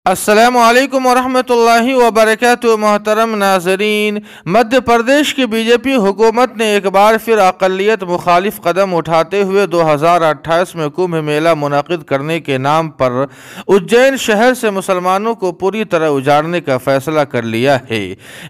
السلام علیکم ورحمۃ اللہ وبرکاتہ۔ محترم ناظرین، مدھیہ پردیش کی بی جے پی حکومت نے ایک بار پھر اقلیت مخالف قدم اٹھاتے ہوئے 2028 میں کمبھ میلہ منعقد کرنے کے نام پر اجین شہر سے مسلمانوں کو پوری طرح اجاڑنے کا فیصلہ کر لیا ہے،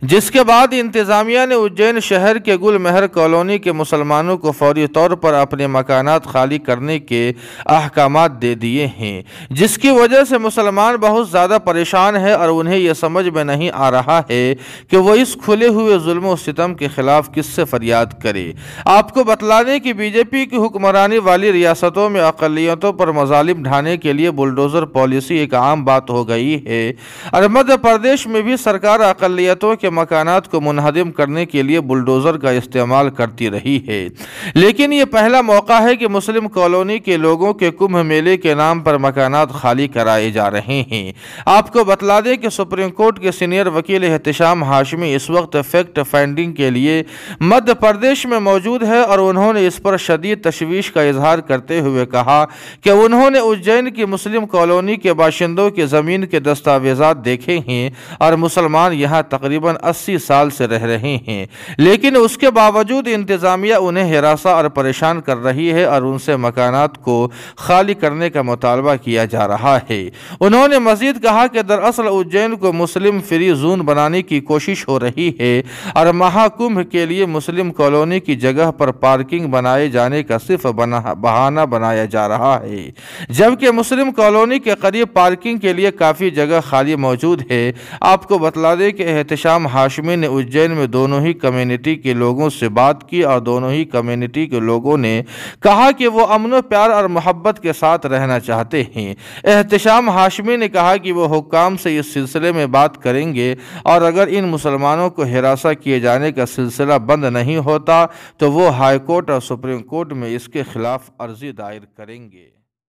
جس کے بعد انتظامیہ نے اجین شہر کے گل مہر کالونی کے مسلمانوں کو فوری طور پر اپنے مکانات خالی کرنے کے احکامات دے دیے ہیں، جس کی وجہ سے مسلمان بہت زیادہ پریشان ہے اور انہیں یہ سمجھ میں نہیں آ رہا ہے کہ وہ اس کھلے ہوئے ظلم و ستم کے خلاف کس سے فریاد کرے۔ آپ کو بتلا دیں کہ بی جے پی کی حکمرانی والی ریاستوں میں اقلیتوں پر مظالم ڈھانے کے لیے بلڈوزر پالیسی ایک عام بات ہو گئی ہے، اور مدھیہ پردیش میں بھی سرکار اقلیتوں کے مکانات کو منہدم کرنے کے لیے بلڈوزر کا استعمال کرتی رہی ہے۔ لیکن یہ پہلا موقع ہے کہ مسلم کالونی کے لوگوں کے کمبھ میلے کے نام پر مکانات خالی کرائے جا رہے ہیں۔ آپ کو بتلا دیں کہ سپریم کورٹ کے سینئر وکیل احتشام ہاشمی اس وقت فیکٹ فائنڈنگ کے لیے مدھیہ پردیش میں موجود ہے، اور انہوں نے اس پر شدید تشویش کا اظہار کرتے ہوئے کہا کہ انہوں نے اجین کی مسلم کالونی کے باشندوں کے زمین کے دستاویزات دیکھے ہیں اور مسلمان یہاں تقریباً 80 سال سے رہ رہے ہیں، لیکن اس کے باوجود انتظامیہ انہیں ہراساں اور پریشان کر رہی ہے اور ان سے مکانات کو خالی کرنے کا مطالبہ کیا جا رہا ہے۔ انہوں نے مزید کہا کہ دراصل اجین کو مسلم فری زون بنانے کی کوشش ہو رہی ہے اور مہا کمبھ کے لیے مسلم کالونی کی جگہ پر پارکنگ بنائے جانے کا صرف بہانہ بنایا جا رہا ہے، جبکہ مسلم کالونی کے قریب پارکنگ کے لیے کافی جگہ خالی موجود ہے۔ آپ کو بتلا دیں کہ احتشام ہاشمی نے اجین میں دونوں ہی کمیونٹی کے لوگوں سے بات کی اور دونوں ہی کمیونٹی کے لوگوں نے کہا کہ وہ امن و پیار اور محبت کے ساتھ رہنا چاہتے ہیں۔ احتشام ہاشمی نے کہا کہ وہ حکام سے اس سلسلے میں بات کریں گے، اور اگر ان مسلمانوں کو ہراساں کیے جانے کا سلسلہ بند نہیں ہوتا تو وہ ہائی کورٹ اور سپریم کورٹ میں اس کے خلاف عرضی دائر کریں گے۔